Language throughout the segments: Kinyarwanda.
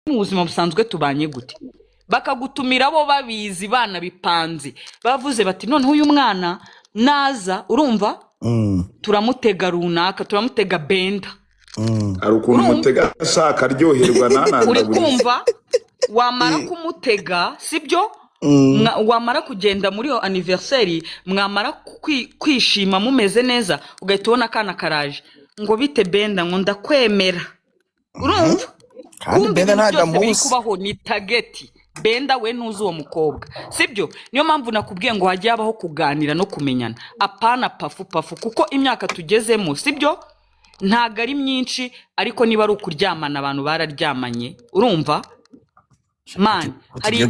mu buzima busanzwe tubanye gute, bakagutumira bo babizi bana bipanze bavuze bati none uyu mwana naza urumva turamutega runaka, turamutega Benda. Ari ukuntu mutega ashaka aryoherwa nananda uri kumva wamara kumutega sibyo, wamara kugenda muri yo anniversaire mwamara kwishima mumeze neza ugahita ubona kana karaje ngo bite Benda ngo ndakwemera. Urumva kandi Benda ntaga muzi kubaho ni target Benda we nuzi uwo mukobwa sibyo. Niyo mpamvu nakubwiye ngo hajye habaho kuganira no kumenyana, apana pafu kuko imyaka tugezemo sibyo ntago ari myinshi, ariko niba ari ukuryamana abantu bararyamanye. Urumva man hari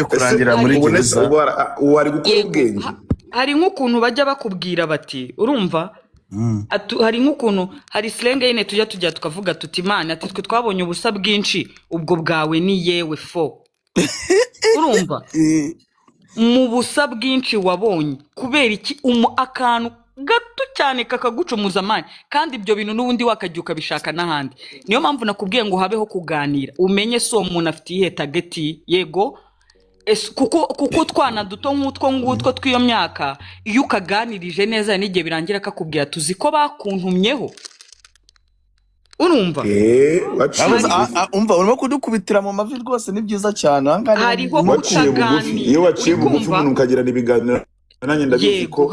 kurangira muri gereza wari gukora ubwenge. Hari nk'ukuntu bajya bakubwira bati urumva hari nk'ukuntu hari slang yene tujya tukavuga tuti man ati twe twabonye ubusa bwinshi ubwo bwawe ni yewe fo. Urumva mu busa bwinshi wabonye kubera iki akantu gato cyane kakagucumuza mani, kandi ibyo bintu n'ubundi wakagiuka bishaka n'ahandi. Niyo mpamvu nakubwiye ngo habeho kuganira umenye so umuntu afite ihe target yego kuko twana duto nk'utwo ngutwo tw'iyo myaka iyo ukaganirije neza n'igihe birangira kakubwira tuzi ko bakuntumyeho. Urumva umva urimo kudukubitira mu mavi rwose ni byiza cyane. Hariho kutaganira iyo waciye bugufi umuntu ukagirana ibiganiro nanjye ndabizi ko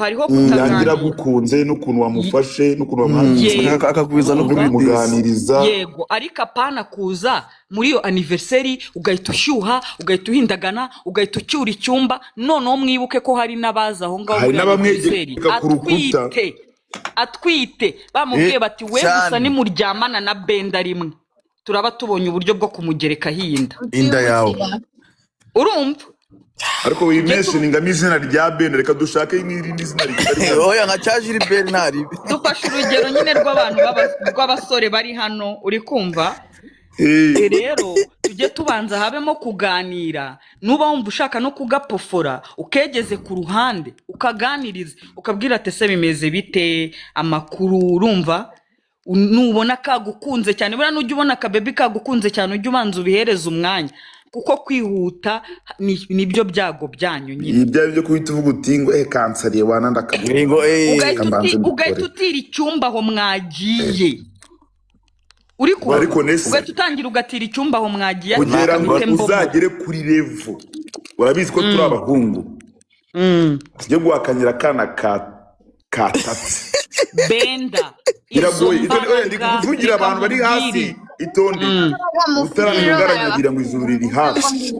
yangira gukunze n'ukuntu wamufashe n'ukuntu wamwangiza akakwiza no kumuganiriza yego. Ariko apana kuza muri yo anniversary ugahita ushyuha ugahita uhindagana ugahita ucyura icyumba. Noneho mwibuke ko hari n'abaza aho ngaho muri anniversary atwite bamubwiye bati we gusa ni muryamana na Benda rimwe turaba tubonye uburyo bwo kumugereka inda yawe. Urumva ariko wimentioninga izina rya Benda, reka dushake n'irindi zina rikari oya nka cyajiri Bernard. Dufashe urugero nyine rw'abantu rw'abasore bari hano uri kumva. Rero tujye tubanza habemo kuganira, nuba wumva ushaka no kugapofora ukegeze ku ruhande ukaganiriza ukabwira ati se bimeze bite amakuru. Urumva nubona kagukunze cyane bura nujya ubona akabebi kagukunze cyane ujye ubanza ubihereza umwanya, kuko kwihuta nibyo byago byanyu nyine. Ibyo byo kuhita uvuga uti ngo kansariye wananda kabingo ugahita utira icyumba aho mwagiye uri ko ugahita utangira ugatira icyumba aho mwagiye kugira ngo uzagere kuri level. Urabizi ko turi abahungu tujye guhakanyira akana katatse Benda iragoye. Ndi kuvugira abantu bari hasi itonde utarangaranya ngo izuru riri hasi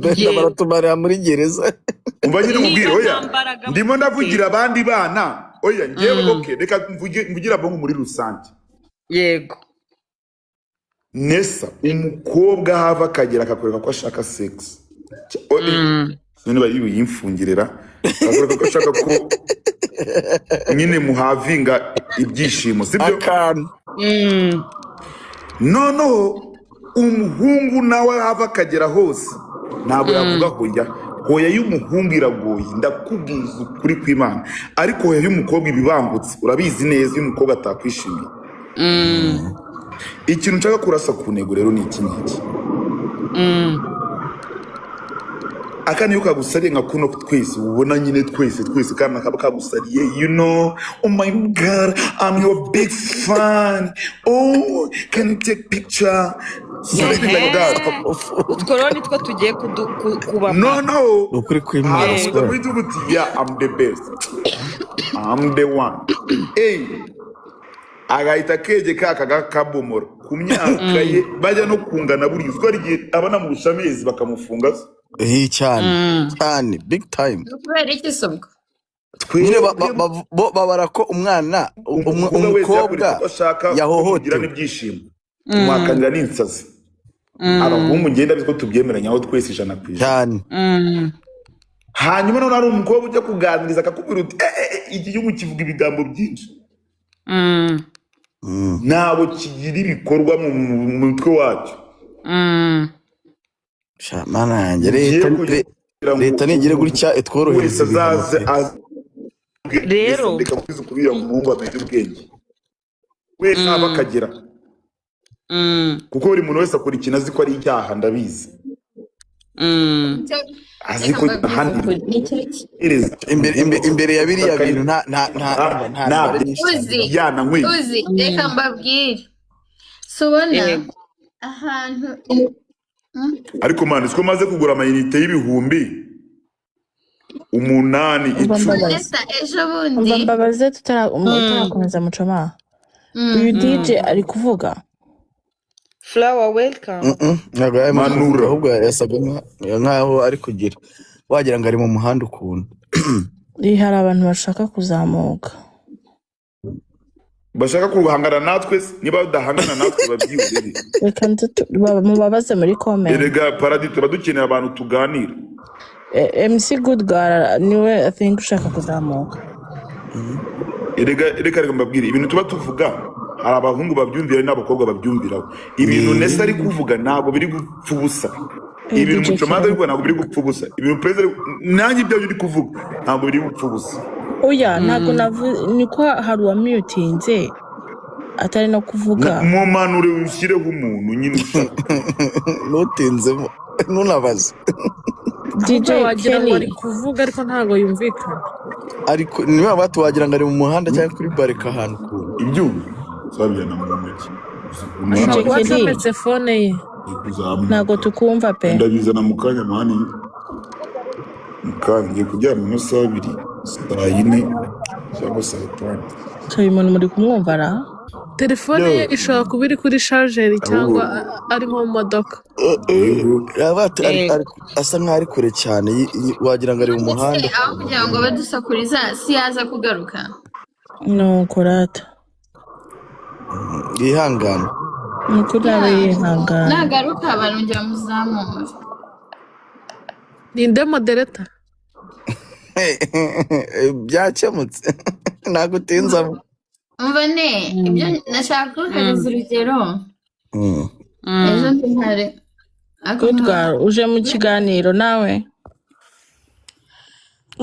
Benda baratumarira muri gereza. Umva nyine mubwire oya ndimo ndavugira abandi bana oya ngewe okay reka mvugira abo muri rusange. Yego Nesa umukobwa hava akagera akakoreka ko ashaka sex none bari biyimfungirira akakoreka ko ashaka ko nyine muhavinga ibyishimo sibyo. Noneho umuhungu nawe hava akagera hose ntabwo yavuga hoya y'umuhungu iragoye ndakubwiza ukuri kw'Imana, ariko hoya y'umukobwa ibibangutse urabizi neza y'umukobwa atakwishimiye. Ikintu nshaka kurasa ku ntego rero ni iki ngiki akana yuko kagusariye nka kuno twese ubona nyine twese kana kaba kagusariye oh my god I'm your big fan, oh can you take picture something like that. Utwo nitwo tugiye kuba no ukuri kw'Imana yeah I'm the best, I'm the one. Agahita keje kakabomora ku myaka ye bajya no kungana buri twari gihe abana mu bushamezi bakamufunga cyane big time. Kubera iki sobwa twire babara ko umwana umukobwa yahohotera n'ibyishimo mwakanira n'insazi. Abahungu ngenda biziko tubyemeranyaho twese 100% cyane. Hanyuma none ari umukobwa ujya kuganiriza akakubwira uti iki gihugu kivuga ibigambo byinshi nabo kigira ibikorwa mu mutwe wacu. Shamana yanjye leta nigire gutya etworohereza rero ndeka kwiza kubira mu ngo amenye ubwenge we naba kagera kuko buri muntu wese akora ikintu azi ko ari icyaha ndabizi azi ko ahandi imbere ya biriya bintu nta uzi reka mbabwire subona ahantu ariko mani siko maze kugura amayinite y'ibihumbi 8 10 ejo bundi mbabaze tutarakomeza mucoma uyu DJ ari kuvuga Flower welcome ntabwo yamanura ahubwo yasaga nkaho ari kugira wagira ngo ari mu muhanda ukuntu hari abantu bashaka kuzamuka bashaka kuhangana natwe niba badahangana natwe babyibure reka mubabaze muri comment erega paradis tuba dukeneye abantu tuganira MC Good Girl niwe I think ushaka kuzamuka erega mbabwire ibintu tuba tuvuga hari abahungu babyumvira n'abakobwa babyumviraho ibintu Nessa ari kuvuga ntabwo biri gupfa ubusa ibintu Muchoma ariko ntabwo biri gupfa ubusa ibintu president nanjye ibyo uri kuvuga ntabwo biri gupfa ubusa oya ntabwo niko hari wa mutinze atari no kuvuga mu manure ushyireho umuntu nyine nutinzemo nunabaze DJ wagira ngo ari kuvuga ariko ntabwo yumvikana ariko niba batu wagira ngo ari mu muhanda cyangwa kuri bareka ahantu ibyuma zabiyana mu ntoki ntabwo wacometse fone ye ntabwo tukumva pe ndabizana mu kanya mani mukangiye kuryama amasaha 2 saa 4 cyangwa saa 5 cyari umuntu muri kumwumva ra telefone ye ishobora kuba iri kuri chargeri cyangwa ari mu modoka asa nkaho ari kure cyane wagira ngo ari mu muhanda aho kugira ngo badusakuriza si yaza kugaruka nuko rata yihangana nuko nawe yihangana nagaruka abantu njya muzamura ninde modereta byakemutse ntabwo utinzamo umva ne ibyo nashaka kugaragaza urugero ejo ntihare Good Girl uje mu kiganiro nawe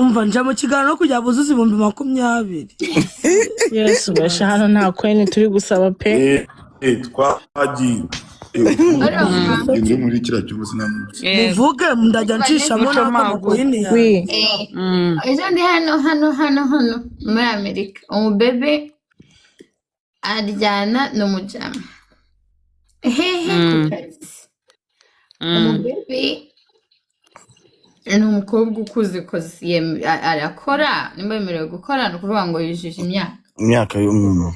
umva nja mu kiganiro kugira ngo uzuze 20,000 Yesu basha hano nta kweni turi gusaba pe twagiye muri kiriya cyumba sinamutse muvuge ndajya nshishamo n'amakweni yawe ejo ndi hano muri Amerika umubebe aryana n'umujama hehe ku kazi umubebe ni umukobwa ukuze arakora nimba yemerewe gukora ni ukuvuga ngo yujuje imyaka y'umuntu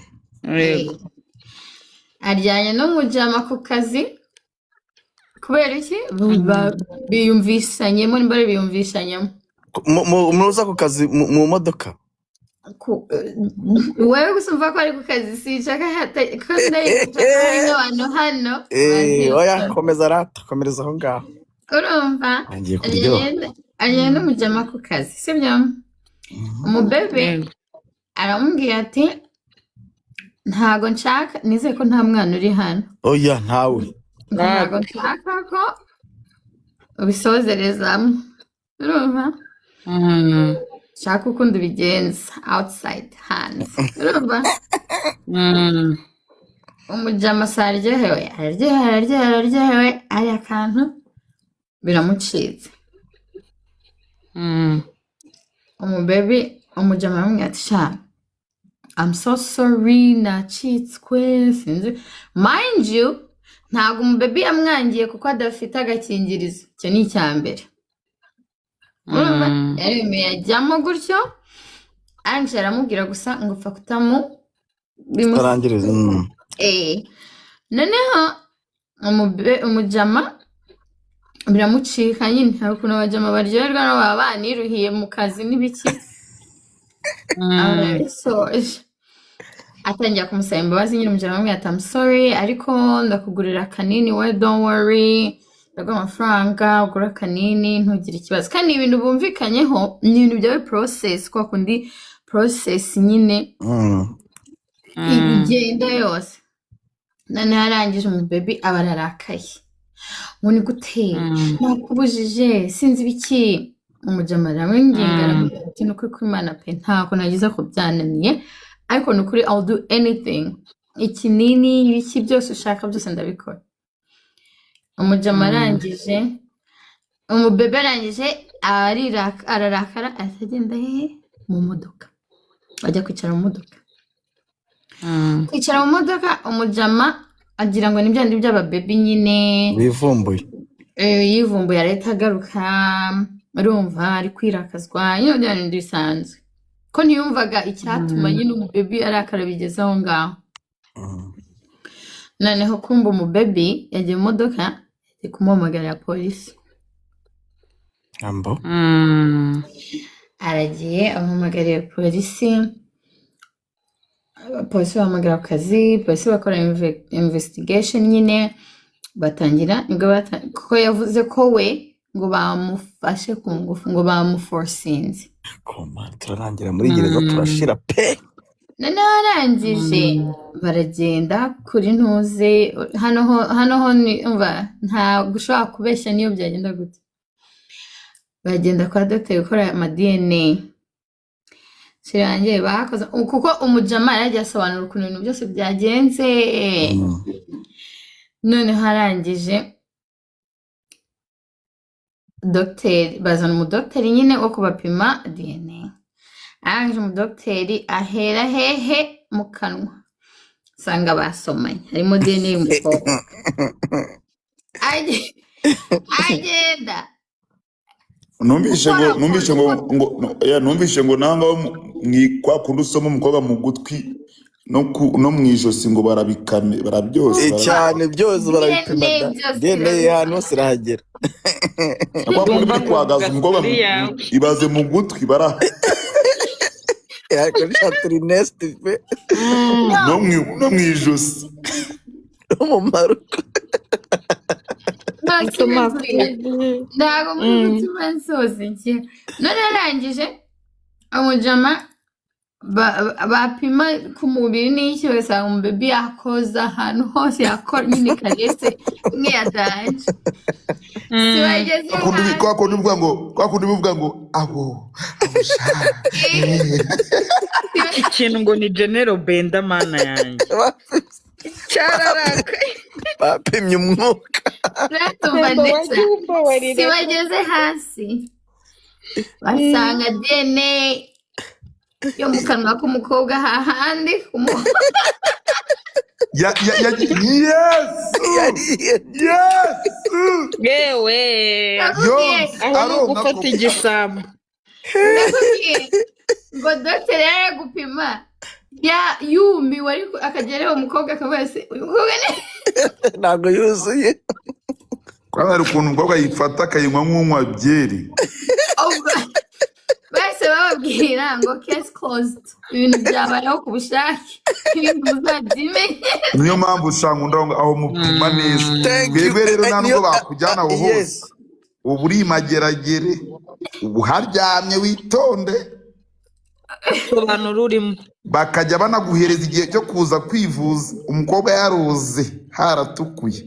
aryanye n'umujama ku kazi kubera iki biyumvisanyemo nimba biyumvisanyemo muza ku kazi mu modoka wewe gusa umva ko ari ku kazi sinshaka ko hari n'abantu hano oya komereza aho ngaho urumva aryanye n'umujama ku kazi sibyo umubebe aramubwira ati ntago nshaka nizeye ko nta mwana uri hano oya ntawe ntago nshaka ko ubisozerezamo urumva shaka ukundi ubigenza outside hands urumva umujama se araryohewe ari akantu biramucitse umubebe umujama aramubwira ati sha I'm so sorry nacitswe sinzi mind you ntabwo umubebe yamwangiye kuko adafite agakingirizo icyo ni icyambere yaremeye yajyamo gutyo Angela aramubwira gusa ngo upfa kutamu bimusarangiriza noneho umujama biramucika nyine hari ukuntu abajama baryoherwa no baba baniruhiye mu kazi n'ibiki arabisoje atangira kumusaba imbabazi nyine umujama amubwira ati I'm sorry ariko ndakugurira kanini we don't worry ndaguha amafaranga ugura akanini ntugire ikibazo kandi ibintu bumvikanyeho ni ibintu byawe process kwa kundi process nyine igenda yose noneho arangije umubebe aba ararakaye ngo ni gute nakubujije sinzi ibiki umujama aramwinginga aramubwira ati ni ukuri kw'Imana pe ntako nagize ko byananiye ariko ni ukuri I'll do anything ikinini ibiki byose ushaka byose ndabikora. Umujama arangije umubebe arangije ararakara atagenda hehe mu modoka, ajya kwicara mu modoka. Kwicara mu modoka umujama agira ngo ni byandi by'ababebi nyine yivumbuye arahita agaruka, urumva ari kwirakazwa nyine byari bisanzwe ko ntiyumvaga icyatuma nyine umubebi arakara bigeze aho ngaho. Noneho kumva umubebi yagiye mu modoka yagiye kumuhamagarira polisi. Aragiye amuhamagariye polisi, polisi bahamagara ku kazi, polisi bakora investigation nyine batangira kuko yavuze ko we ngo bamufashe ku ngufu ngo bamuforcinze. Turarangira muri gereza turashira pe. Noneho arangije baragenda kuri ntuze hano ho umva nta gushobora kubeshya niyo byagenda gute. Bagenda kwa dogiteri gukora ama DNA. Sirangiye bakoze kuko umujama yaragiye asobanura ukuntu ibintu byose byagenze. Noneho arangije dogiteri bazana umudogiteri nyine wo kubapima DNA. Arangije umudogiteri ahera hehe mu kanwa sanga basomanye harimo DNA y'umukobwa. Agenda numvishe ngo nanga kwa kundi usoma umukobwa mu gutwi no mu ijosi ngo barabikame barabyose cyane byose barabipima DNA hano hose irahagera. Kwa kundi kwagaza umukobwa ibaze mu gutwi bara no mu ijosi no mu maruko. ntabwo mutima nsoze njye. None arangije umujama bapima ku mubiri n'iki bagasanga umubebi yakoza ahantu hose yakora nyine karese imwe yadanje. Kwa kundi bivuga ngo abo ikintu ngo ni General Benda mana yanjye cyararaka bapimye umwuka bageze hasi basanga DNA yo mu kanwa k'umukobwa hahandi yewe aho gufata igisambo ngo dogiteri yari gupima yumiwe ariko akagera uwo mukobwa akavuga se uyu mukobwa ntabwo yuzuye. Kwa hari ukuntu umukobwa yifata akayinywa nk'unywa byeri. Bahise bababwira ngo case closed, ibintu byabayeho ku bushake, ibintu muzabyimenye. Niyo mpamvu usanga aho mupima neza. Twebwe rero nta nubwo bakujyana aho hose ubu uri mageragere ubu haryamye witonde sobanura urimo bakajya banaguhereza igihe cyo kuza kwivuza umukobwa yaruze haratukuye.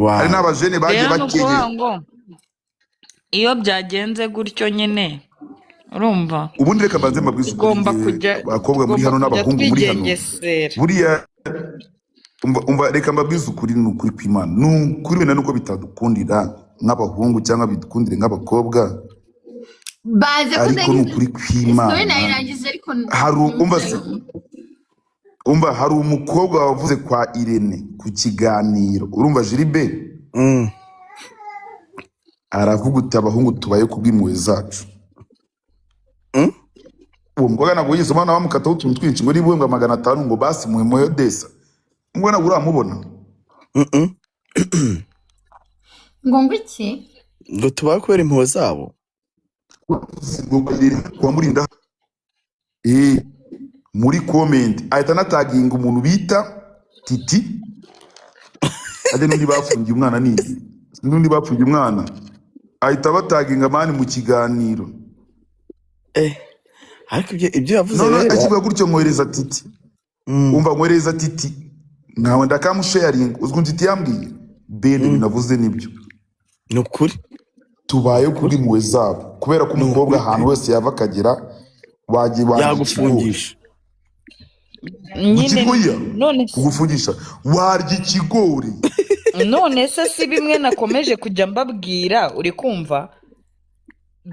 Hari n'abajene bagiye bakeye iyo byagenze gutyo nyine urumva ubundi reka banze mbabwize ugomba kujya abakobwa muri hano n'abahungu muri hano buriya umva reka mbabwize ukuri n'ukuri kw'Imana n'ukuri wenda nuko bitadukundira nk'abahungu cyangwa bidukundire nk'abakobwa baje ariko n'ukuri kw'Imana hari umukobwa wavuze kwa Irene ku kiganiro urumva Gilbert aravuga uti abahungu tubaye kubw'impuhwe zacu. Uwo mukobwa nabwo yise umwana bamukataho utuntu twinshi ngo nibuwe ngo 500 ngo basi muhe desa ngo nabwo uramubona ngo iki ngo tubaye kubera impuhwe zabo kwa murinda muri comment ahita nataginga umuntu bita Titi ade n'undi bafungiye umwana n'undi bafungiye umwana ahita bataginga mani mu kiganiro ariko ibyo yavuze rero akivuga gutyo mwohereza Titi umva mwohereza Titi nawe ndakamusharing uzwi Titi yambwiye bene binavuze nibyo nukuri tubaye kuri mwe zabo kubera ko umukobwa ahantu wese yava akagera wagiye yagufungisha nyine Gukikoya none se kugufungisha warya ikigori. none se si bimwe nakomeje kujya mbabwira uri kumva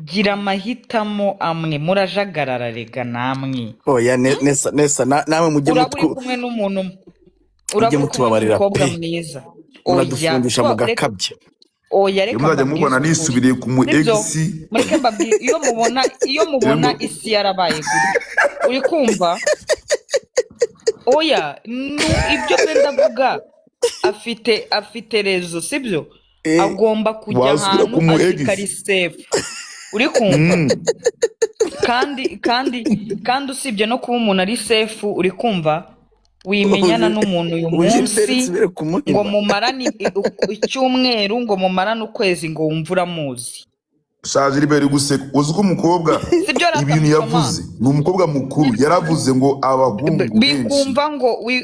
gira amahitamo amwe murajagarara rega namwe oya nesa namwe mujye uraba uri kumwe n'umuntu uraba uri kumwe mutubabarira n'umukobwa pe mwiza muradufundisha reka mugakabya oya reka Muzajya mbabwize mubona ukuri nisubiriye ku mu sibyo ex. mureke mbabwire iyo mubona Yemwe. isi yarabaye gutya uri kumva oya ibyo benda avuga afite rezo sibyo agomba kujya Wasubira ku ahantu mu azi ex. kari safe uri kumva kandi usibye no kuba umuntu ari safe uri kumva wimenyana n'umuntu uyu munsi ngo mumarane icyumweru ngo mumarane ukwezi ngo wumve uramuzi Shaje ribere guseka uzi ko umukobwa sibyo ibintu yavuze ni umukobwa mukuru yaravuze ngo abahungu benshi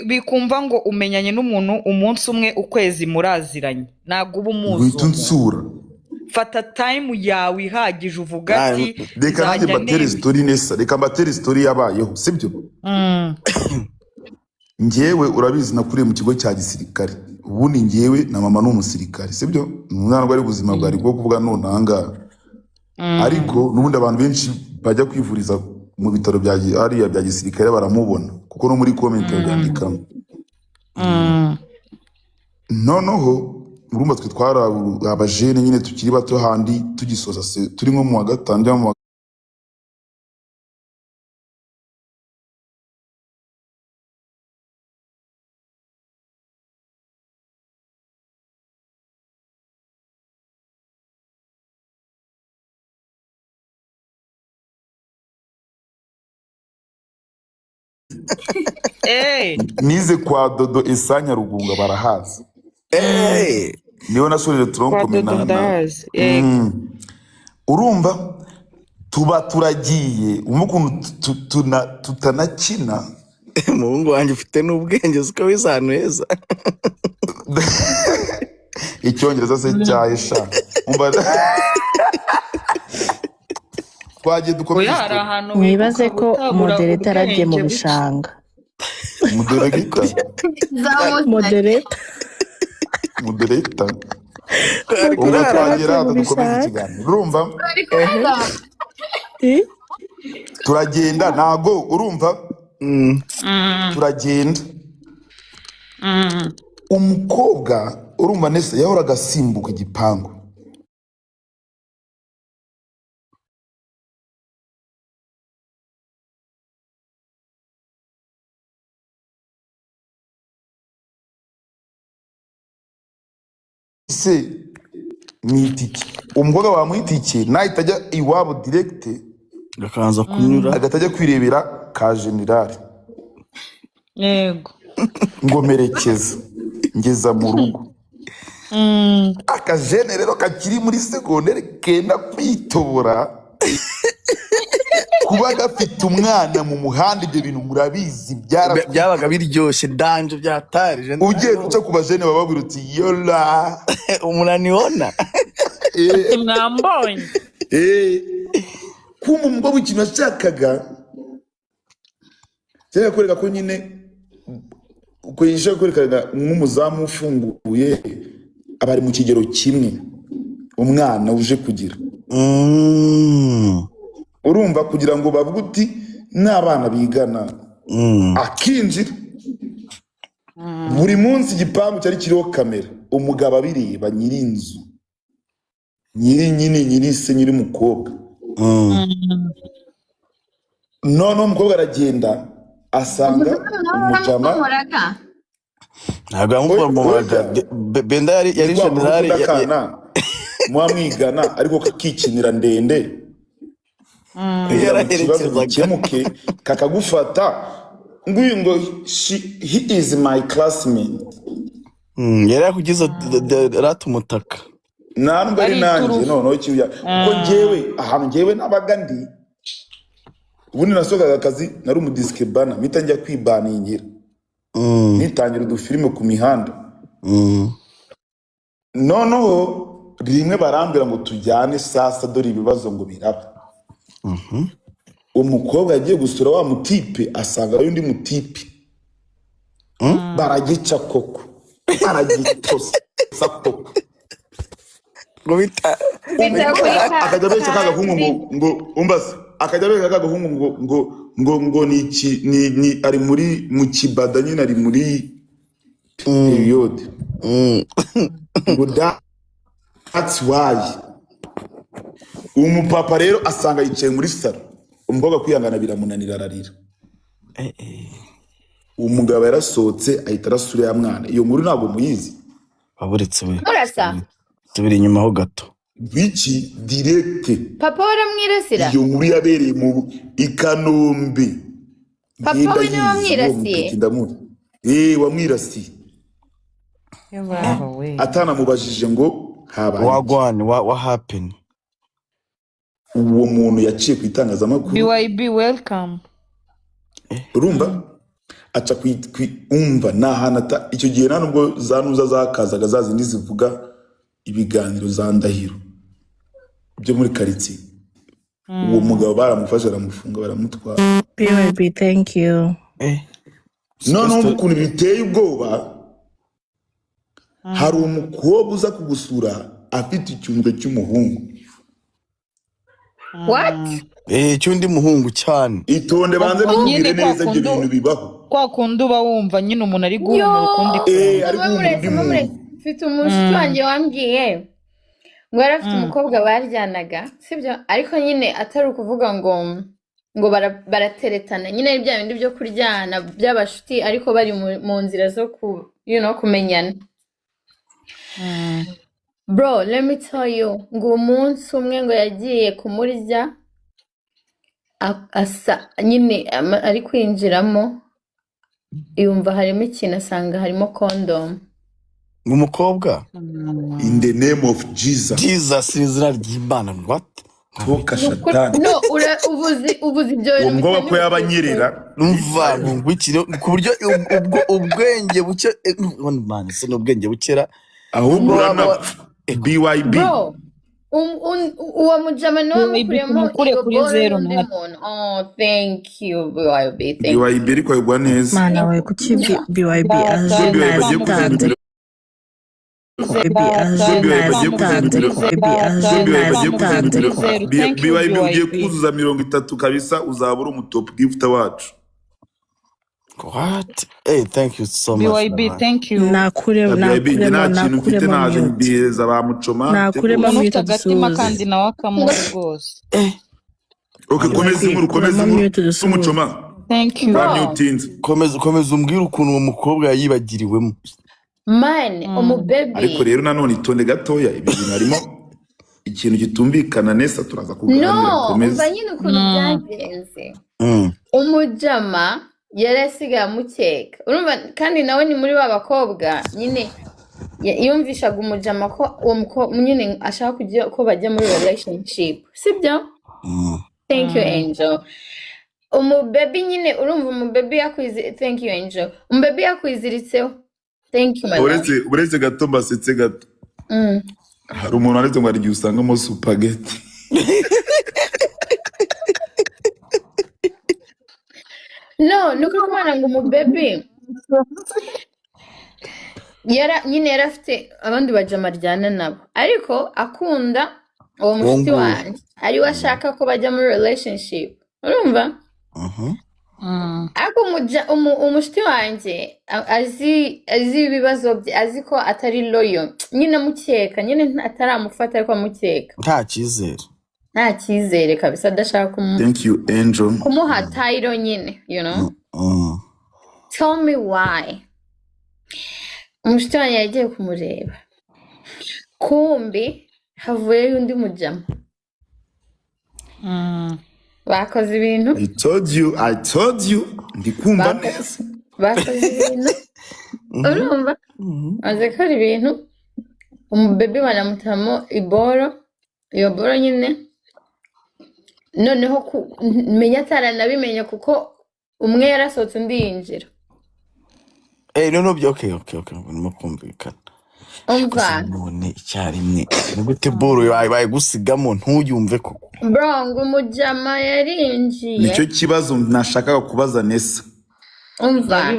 bikumva ngo umenyanye n'umuntu umunsi umwe ukwezi muraziranye ntabwo uba umuzi wita unsura. fata time yawe ihagije uvuga ati Reka nanjye mbatere story nesa, reka mbatere story yabayeho sibyo. Njyewe urabizi nakuriye mu kigo cya gisirikare, ubundi njyewe na mama n'umusirikare sibyo, umwana bwari ubuzima bwari bwo kuvuga none ahangaha. Ariko n'ubundi abantu benshi bajya kwivuriza mu bitaro bya ariya bya gisirikare baramubona kuko no muri comment yabyandikamo. Noneho urumva twe twara abajene nyine tukiri bato handi tugisoza turi nko mu wa gatanu cyangwa mu wa nize kwa Dodo Esanya Rugunga barahazi. Niyo nasoreye turonkomena. Urumva tuba turagiye umukuntu tutanakina. Umuhungu wanjye ufite n'ubwenge uko wisanu heza. Icyongereza se cyahesha twagiye dukomeye. Mwibaze ko modereta aragiye mu bishanga. Modereta ubu twagera dukomeza ikiganiro urumva turagenda ntago urumva turagenda umukobwa urumva nese yahoraga asimbuka igipangu. Se mwitiki umukobwa wamwitikiye nahita ajya iwabo direct akaza kunyura agatajya kwirebera ka generali yego ngo merekeza ngeza mu rugo. Akajene rero kakiri muri segondere kenda kwitobora kuba gafite umwana mu muhanda. Ibyo bintu murabizi byabaga biryoshye danje byatarije. Ugiye uca ku bajene bababwira uti yola umunaniona mwambonye kumva umukobwa ikintu yashakaga cyangwa kwereka ko nyine uko yishaka kwerekana nk'umuzamu ufunguye abari mu kigero kimwe umwana uje kugira urumva kugira ngo bavuge uti n'abana bigana akinjira buri munsi igipangu cyari kiriho kamera umugabo abireba nyiri inzu nyiri se nyiri mukobwa. None umukobwa aragenda asanga umujama ntabwo yamukomoraga. Benda yari generali muba mwigana ariko kakikinira ndende ikibazo gikemuke kakagufata nguyu ngo he is my classmate. Yari yakugize ratumutaka ntabwo ari nanjye noneho kibuya kuko njyewe ahantu njyewe nabaga ndi ubundi nasohokaga akazi nari umudisike bana mpita njya kwibaningira nitangira udufilime ku mihanda. Noneho rimwe barambwira ngo tujyane sasa dore ibibazo ngo biraba. Umukobwa yagiye gusura wa mutipe asanga undi mutipe baragica koko baragitosa koko ngo bita bita kuri akajya abeshya kagahungu ngo umbase akajya abeshya kagahungu ngo ni ari muri mu kibada nyine ari muri period ngo that's why umupapa rero asanga yicaye muri salo umukobwa kwihangana biramunanira ararira umugabo yarasohotse ahita arasura ya mwana iyo nkuru ntabwo muyizi waburetse we murasa tubiri inyuma ho gato biki direct papa waramwirasira iyo nkuru yabereye mu Ikanombe papa we niwe wamwirasiye wamwirasiye atanamubajije ngo habaye wagwane wa happen uwo muntu yaciye ku itangazamakuru BYB welcome urumva aca umva nahanata icyo gihe nta nubwo zanuza zakazaga zazindi zivuga ibiganiro za Ndahiro byo muri karitsiye uwo mugabo baramufashe aramufunga baramutwara BYB thank you noneho ukuntu biteye ubwoba hari umukobwa uza kugusura afite icyungo cy'umuhungu what cyundi muhungu cyane itonde banze kubwire neza ibyo bintu bibaho kwa kundi uba wumva nyine umuntu ari guhumura ukundi ari guhumura mfite umushuti wanjye wambwiye ngo yari afite umukobwa baryanaga sibyo ariko nyine atari ukuvuga ngo barateretana nyine bya bindi byo kuryana by'abashuti ariko bari mu nzira zo kumenyana bro let me tell you ngo umunsi umwe ngo yagiye kumurya asa nyine ari kwinjiramo yumva harimo ikintu asanga harimo condom umukobwa in the name of Jesus izina ry'Imana what toka shatani no ubuzi ibyo umukobwa ko yabanyerera numva ngwikire ku buryo ubwenge buke man se n'ubwenge bukera ahubwo urana BYB bro uwo mujama no mukuremo kuri zero oh thank you BYB thank you BYB ariko yagwa neza mana we kuki BYB aje BYB ugiye kuzuza 30 kabisa uzabura umutop gifter wacu what thank you so much BYB thank you nakuremo biheza bamucoma ufite agatima kandi nawe akamuri rwose okay komeza inkuru umucoma thank you komeza umbwira ukuntu uwo mukobwa yayibagiriwemo man umubaby ariko rero nanone itonde gatoya ibintu harimo ikintu gitumvikana nesa turaza kuganira komeza nyine ukuntu byagenze umujama yarasigaye amukeka urumva kandi nawe ni muri ba bakobwa nyine yumvishaga umujama ko uwo nyine ashaka kujya ko bajya muri relationship sibyo thank you angel umubaby nyine urumva umubaby yakwize thank you angel umubaby yakwiziritseho thank you madam uretse gato mbasetse gato hari umuntu aretse ngo arigiye usangamo spaghetti no nuko kumana ngo umubaby nyine yarafite abandi bajama aryana nabo ariko akunda uwo mushuti wanjye ariwe ashaka ko bajya muri relationship urumva ariko umushuti wanjye azi ibibazo bye azi ko atari loyo nyine amukeka nyine ataramufata ariko amukeka nta cyizere kabisa adashaka thank you angel kumuha title nyine you know tell me why umushuti wanjye yagiye kumureba kumbi havuyeyo undi mujama bakoze ibintu I told you ndikumva neza bakoze ibintu urumva maze gukora ibintu umubaby banamutamo iyo boro nyine noneho menya ataranabimenye kuko umwe yarasohotse undi yinjira no okay ndimo kumvikana umva none icyarimwe ni gute boro yabaye gusigamo ntuyumve koko bro ngo umujama yarinjiye nicyo kibazo nashakaga kubaza Nesa umva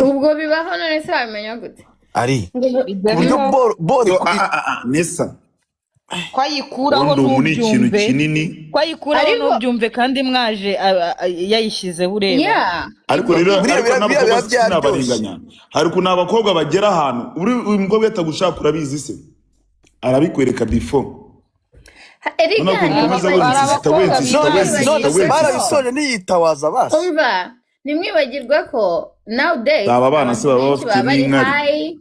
ubwo bibaho none se wamenya gute ari Ibyo ku buryo bibaho. boro Nesa Kwayikuraho wondo muri ikintu ntubyumve kinini kwayikuraho Ariko- ntubyumve kandi mwaje yayishyizeho ureba yeah ariko rero Biriya ariko biba n'abakobwa byaryoshye. sinabarenganya hari ukuntu abakobwa bagera ahantu uyu mukobwa yatagushaka urabizi se arabikwereka before Erega Urabona ko ni ukomeza abakobwa wese sita wese sita none wese se sita barabisoje niyitawaza basi umva nimwibagirwe ko nowadays Aba bana se baba benshi bafite bari n'inkari. high.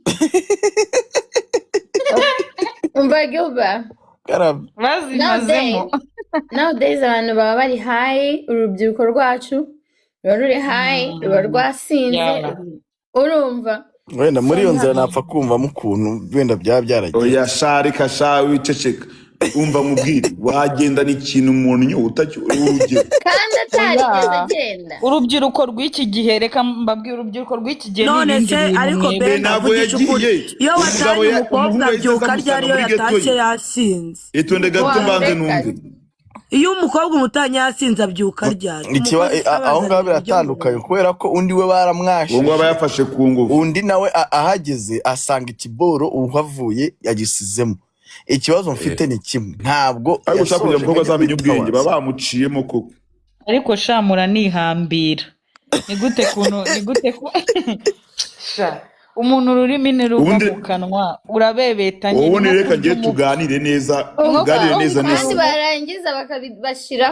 Umva Gilbert karame bazimazemo nowadays abantu baba bari high urubyiruko rwacu ruba ruri high ruba rwasinze Yeah. urumva wenda muri iyo nzira napfa kumvamo ukuntu wenda byaba byaragiye oya sharika sha wiceceka umva mubwire wagendana ikintu umuntu utacyo urugero kandi atarigeze Yeah. agenda urubyiruko rw'iki gihe reka mbabwire urubyiruko rw'iki gihe none n'ibindi se bintu ariko mwebwe. Ben ntabwo avugisha ukuri yagiye. iyo Umugabo watanye ya- umukobwa umuhungu yahise abyuka amusanga ryari iyo muri ghetto yatashye ye. yasinze itonde gato Wow, mbanze reka. numve iyo umukobwa umutanye yasinze abyuka ryari aho ngaho biratandukanye kubera ko undi we uwo baramwashije ngo aba yafashe ku ngufu undi nawe ahageze asanga ikiboro uhavuye yagisizemo ikibazo mfite ni kimwe ntabwo ariko ushaka kugira ngo umukobwa ajya azamenye ubwenge kwitabaza. baba bamuciyemo koko ariko shamura nihambira ni gute sha umuntu ururimi niruva Ubundi- mu kanwa urabebeta wowe nyine reka ngiye tuganire neza Umva, tuganire neza kandi neza barangiza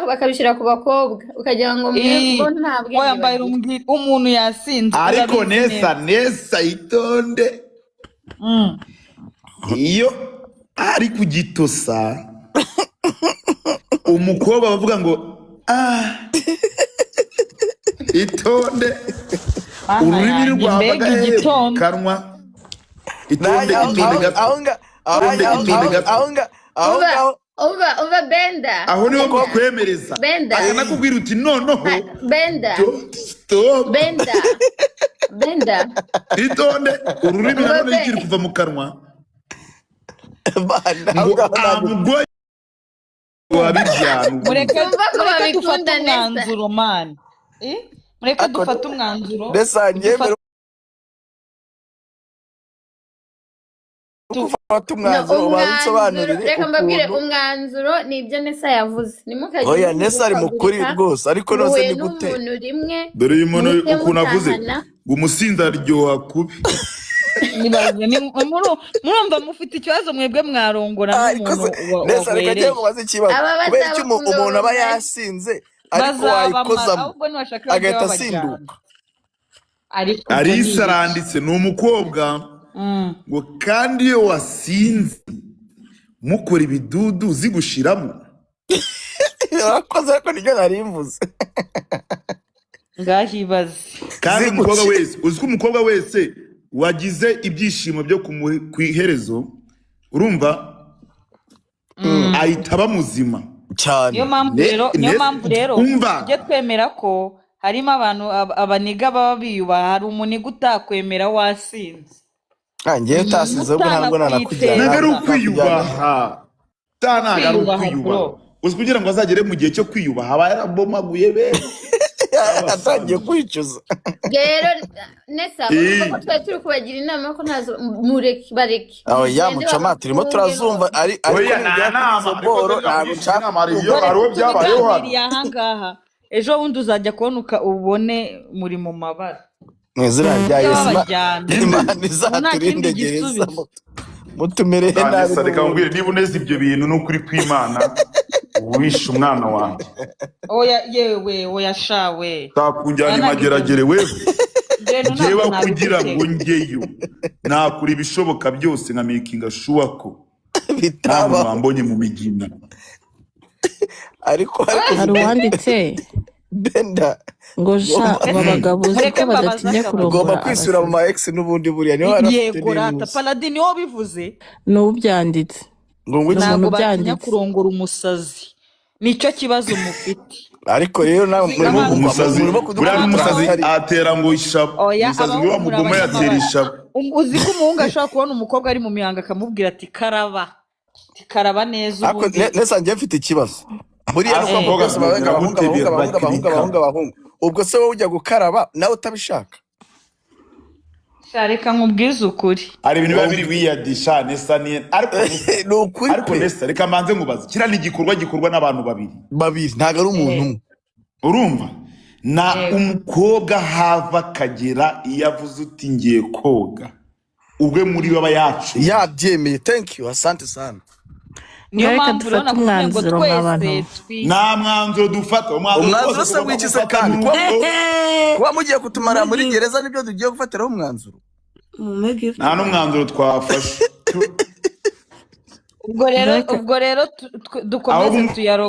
bakabishyira ku bakobwa ukagira ngo mwe nta bwenge wambaye bagira. umuntu yasinze ariko urabizi nesa nesa itonde Mm. iyo ari kugitosa umukobwa bavuga ngo itonde ururimi rwabaga mbega igitondo kanwa itonde itonde gato Uva Benda aho niho mukwemereza Benda. akanakubwira uti noneho Benda stop Benda itonde ururimi nanone rukiri kuva mu kanwa ngo amugoye wabiryana mureke Umva ko dufate babikunda neza. umwanzuro mani mureke Ako- dufate umwanzuro mbese njyewe gufata umwanzuro babisobanurire reka mbabwire ukuntu umwanzuro ni ibyo Nesa yavuze nimukajye oya nesa ari mukuri rwose ariko noze ni gute n'umuntu rimwe dore uyu muntu muhite ukuntu avuze mutahana. ngo umusinzi aryoha kubi nibaze murumva mufite ikibazo mwebwe mwarongora ariko n'umuntu nesa reka njye mubaze ikibazo Aba kubera icyo bazabakunda umuntu aba bose. yasinze ariko wayikozamo ahubwo nibashaka agahita babajyana. asinduka ariko ubwo Alisa ni- aranditse ni umukobwa ngo kandi iyo wasinze mukora ibidudu zigushiramo urakoze ariko nibyo nari mvuze ngahibaze kandi Ziguki. umukobwa wese uzi ko umukobwa wese wagize ibyishimo byo ku iherezo urumva ahita aba muzima cyane niyo mpamvu Ne- rero ne- umva. tujye twemera ko harimo abantu abaniga baba biyubaha hari umuniga utakwemera wasinze ngewe utasize ubwo ntabwo nanakujyana ntabwo ari Ntabwo ukwiyubaha ntabwo ari Kwiyubaha, ukwiyubaha bro. uzi kugira ngo azagere mu gihe cyo kwiyubaha aba yarabomaguye beza atangiye kwicuza rero Nesa Eh. urumva ko twari turi kubagira inama ko ntazo bareke aho yamucama turimo turazumva ariko Oya, nibyo nta izo nama, boro ariko ntabwo ntabwo nshaka inama ari iyo- kumva. hari uwo byabayeho hano. tubiganiriye ahangaha ejo bundi uzajya kubona ubone muri mu mabara mu izina rya Iyo yesu babajyana. imana Nta izaturinde kindi gereza gisubizo. mutumereye nabi Nesa reka nkubwire niba uneze ibyo bintu n'ukuri kw'Imana wishe umwana wanjye oya yewe oya shawe takujyana imageragere wewe njyewe kugira ngo njyeyo nakora ibishoboka byose nka makinga sure ko nta muntu bitaba wambonye mu migina ariko hari uwanditse benda ngo sha aba bagabo uzi Mureke ko badatinya mbabaza ugomba kurongora kwisubira mu ma ex n'ubundi buriya niho harafite yego rata n'inusu paladini wowe bivuze n'ubyanditse ngo ngwiki Ntabwo ntabwo batinya byanditse. kurongora umusazi nicyo kibazo mufite ariko rero nawe murimo Abantu- umusazi murimo buriya n'umusazi kudukurikirana atera ngo ishabo Oya, umusazi ngo abahungu bamugoma murabasha yatera amabara. ishabo uzi ko umuhungu ashobora kubona umukobwa ari mu mihango akamubwira ati karaba ati karaba neza ariko ubundi nesa njye mfite ikibazo buriya Ariko nuko abakobwa bose babaga abahungu gute abahungu abahungu abahungu bakirika? abahungu ubwo se wowe ujya gukaraba nawe utabishaka reka nkubwize ukuri hari ibintu biba biri wiyadisha Nesta ni ariko ni ukuri ariko pe Nesta reka manze nkubaze kira ni igikorwa gikorwa n'abantu babiri ntago ari umuntu umwe urumva na umukobwa hava kagera iyo avuze uti ngiye koga ubwe muri baba yacu yabyemeye thank you asante sana niyo Reka mpamvu dufate urabona kugira ngo umwanzuro mw'abantu. twese nta mwanzuro dufata umwanzuro se wikize kandi kuba mugiye kutumara muri gereza nibyo tugiye gufatiraho umwanzuro nta n'umwanzuro twafashe ubwo rero dukomeze tuyaro